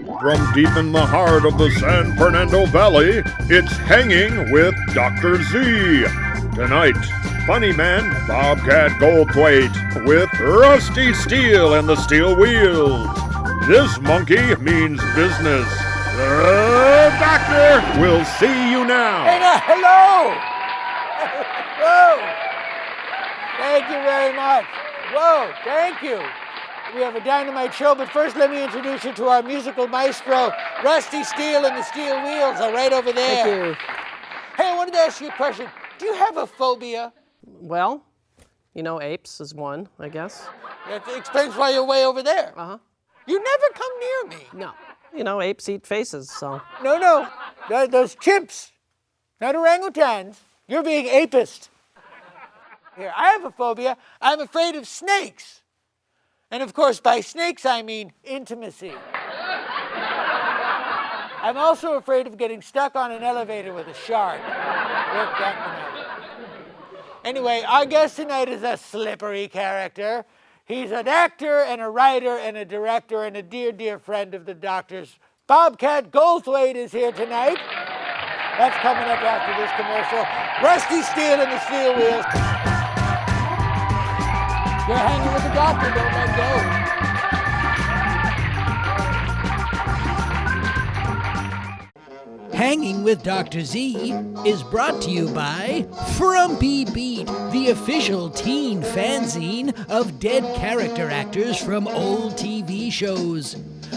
From deep in the heart of the San Fernando Valley, it's Hanging with Dr. Z. Tonight, funny man Bobcat Goldthwait with Rusty Steel and the Steel Wheels. This monkey means business. The doctor will see you now. Hey, hello! Whoa! Thank you very much. Whoa, thank you. We have a dynamite show, but first let me introduce you to our musical maestro, Rusty Steel and the Steel Wheels are right over there. Thank you. Hey, I wanted to ask you a question. Do you have a phobia? Well, apes is one, I guess. That explains why you're way over there. Uh-huh. You never come near me. No. Apes eat faces, so. No. Those chimps, not orangutans. You're being apist. Here, I have a phobia. I'm afraid of snakes. And of course, by snakes, I mean intimacy. I'm also afraid of getting stuck on an elevator with a shark. Work that one out. Anyway, our guest tonight is a slippery character. He's an actor and a writer and a director and a dear, dear friend of the doctor's. Bobcat Goldthwait is here tonight. That's coming up after this commercial. Rusty Steel and the Steel Wheels. You're hanging with the doctor, don't let go. Hanging with Dr. Z is brought to you by Frumpy Beat, the official teen fanzine of dead character actors from old TV shows.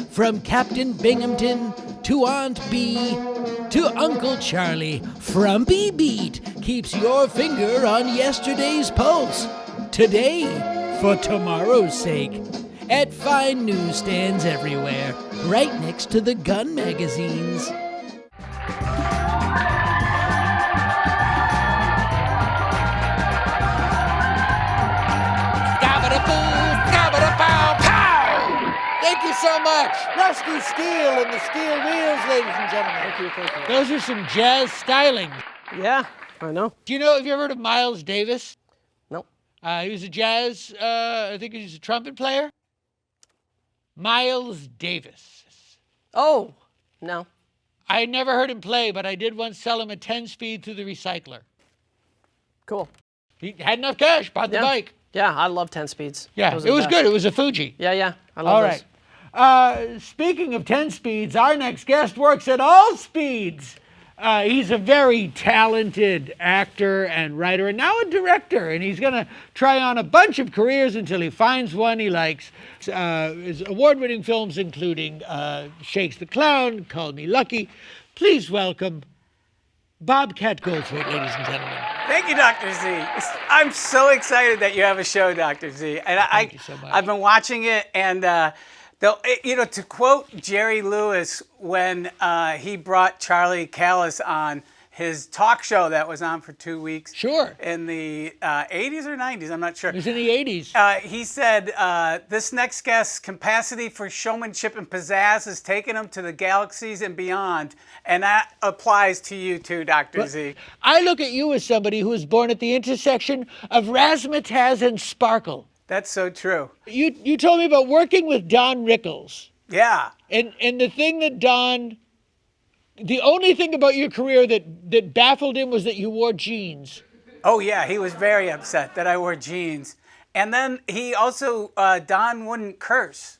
From Captain Binghamton to Aunt Bee to Uncle Charlie, Frumpy Beat keeps your finger on yesterday's pulse. Today, for tomorrow's sake, at fine newsstands everywhere, right next to the gun magazines. Thank you so much. Rusty Steel and the Steel Wheels, ladies and gentlemen. Thank you. Those are some jazz styling. Yeah, I know. Do you know, have you ever heard of Miles Davis? Nope. He was a jazz, I think he was a trumpet player. Miles Davis. Oh, no. I never heard him play, but I did once sell him a 10-speed through the recycler. Cool. He had enough cash, bought the bike. Yeah, I love 10 speeds. Yeah, it was good. It was a Fuji. Yeah, I love All those. right. Speaking of 10 speeds, our next guest works at all speeds. He's a very talented actor and writer and now a director, and he's going to try on a bunch of careers until he finds one he likes. His award-winning films including Shakes the Clown, Call Me Lucky. Please welcome Bobcat Goldthwait, ladies and gentlemen. Thank you, Dr. Z. I'm so excited that you have a show, Dr. Z. And Thank you so much. I've been watching it, and to quote Jerry Lewis when he brought Charlie Callis on his talk show that was on for 2 weeks. Sure. In the 80s or 90s, I'm not sure. It was in the 80s. He said, this next guest's capacity for showmanship and pizzazz has taken him to the galaxies and beyond. And that applies to you too, Dr. Z. I look at you as somebody who was born at the intersection of razzmatazz and sparkle. That's so true. You told me about working with Don Rickles. Yeah. And the thing that the only thing about your career that baffled him was that you wore jeans. Oh, yeah, he was very upset that I wore jeans. And then he also, Don wouldn't curse.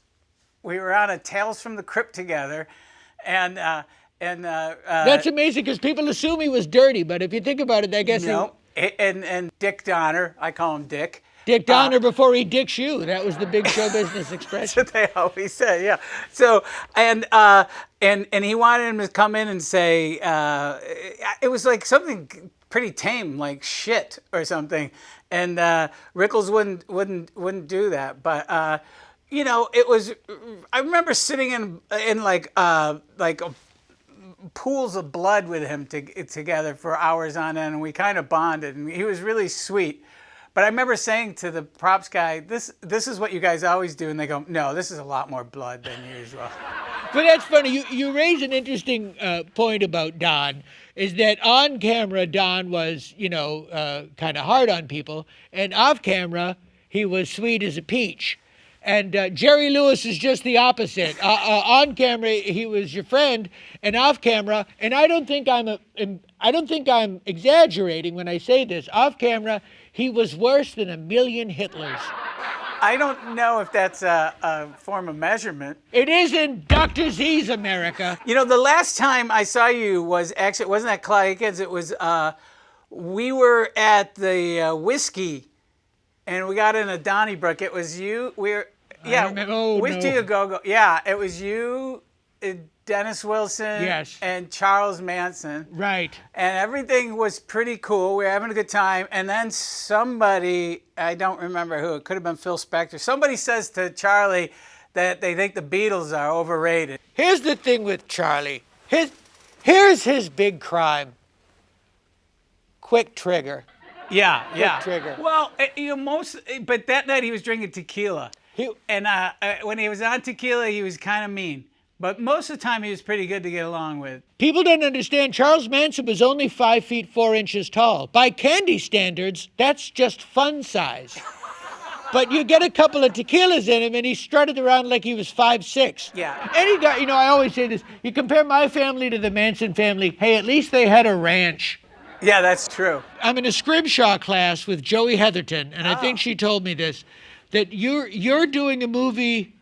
We were on a Tales from the Crypt together, and that's amazing because people assume he was dirty, but if you think about it, I guess no. And Dick Donner, I call him Dick. Dick Donner before he dicks you. That was the big show business expression. That's what they always say, yeah. So, and he wanted him to come in and say, it was like something pretty tame, like shit or something. And Rickles wouldn't do that. But, it was, I remember sitting in like pools of blood with him together for hours on end, and we kind of bonded, and he was really sweet. But I remember saying to the props guy, this is what you guys always do. And they go, no, this is a lot more blood than usual. But that's funny. You raise an interesting point about Don, is that on camera, Don was, kind of hard on people. And off camera, he was sweet as a peach. And Jerry Lewis is just the opposite. On camera, he was your friend, and off camera, and I don't think I'm exaggerating when I say this. Off camera, he was worse than 1,000,000 Hitlers. I don't know if that's a form of measurement. It is in Dr. Z's America. You know, the last time I saw you was actually, it wasn't at Clyde Akins, it was, we were at the Whiskey, and we got in a Donnybrook. It was you, Whiskey no. A Go-Go. Yeah, it was you, Dennis Wilson, Yes. and Charles Manson. Right. And everything was pretty cool. We were having a good time. And then somebody, I don't remember who, it could have been Phil Spector, somebody says to Charlie that they think the Beatles are overrated. Here's the thing with Charlie. Here's his big crime. Quick trigger. Yeah, yeah. trigger. Well, but that night he was drinking tequila. And when he was on tequila, he was kind of mean. But most of the time, he was pretty good to get along with. People don't understand Charles Manson was only 5 feet 4 inches tall. By candy standards, that's just fun size. But you get a couple of tequilas in him, and he strutted around like he was 5'6". Yeah. And he got, I always say this, you compare my family to the Manson family, hey, at least they had a ranch. Yeah, that's true. I'm in a Scrimshaw class with Joey Heatherton, and I think she told me this, that you're doing a movie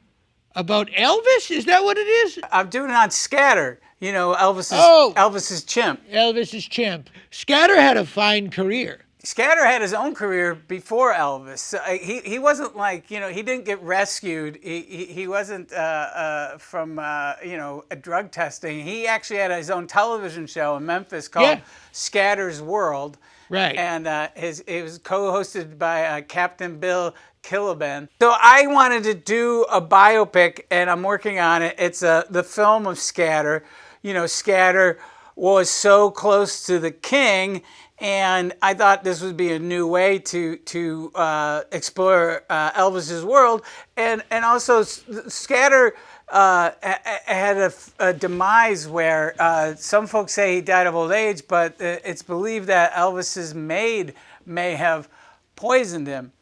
about Elvis? Is that what it is? I'm doing it on Scatter. You know, Elvis's Chimp. Elvis's Chimp. Scatter had a fine career. Scatter had his own career before Elvis. He wasn't like, he didn't get rescued. He wasn't from, drug testing. He actually had his own television show in Memphis called Scatter's World. Right. And it was co-hosted by Captain Bill Killaben. So I wanted to do a biopic, and I'm working on it. It's the film of Scatter. Scatter was so close to the king, and I thought this would be a new way to explore Elvis's world, and also Scatter had a demise where some folks say he died of old age, but it's believed that Elvis's maid may have poisoned him.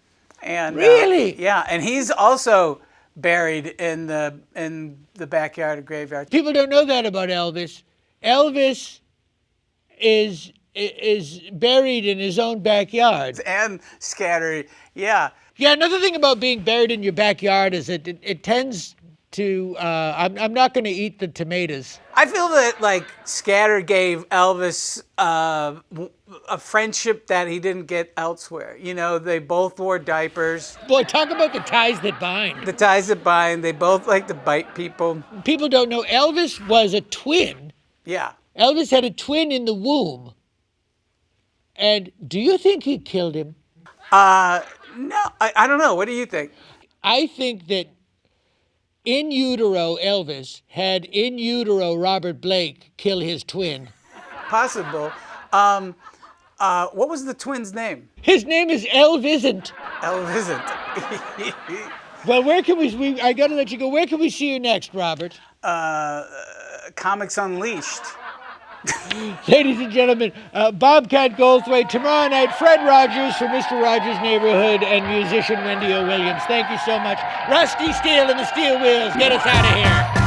And really? Yeah, and he's also buried in the backyard of graveyard. People don't know that about Elvis. Elvis is buried in his own backyard. And Scatter, yeah. Yeah, another thing about being buried in your backyard is that it tends to, I'm not going to eat the tomatoes. I feel that, Scatter gave Elvis a friendship that he didn't get elsewhere. They both wore diapers. Boy, talk about the ties that bind. The ties that bind. They both like to bite people. People don't know Elvis was a twin. Yeah. Elvis had a twin in the womb. And do you think he killed him? No, I don't know. What do you think? I think that in utero Elvis had in utero Robert Blake kill his twin. Possible. What was the twin's name? His name is Elvisn't. Elvisn't. Well, where can we I got to let you go. Where can we see you next, Robert? Comics Unleashed. Ladies and gentlemen, Bobcat Goldthwait. Tomorrow night, Fred Rogers from Mr. Rogers' Neighborhood and musician Wendy O. Williams. Thank you so much. Rusty Steel and the Steel Wheels. Get us out of here.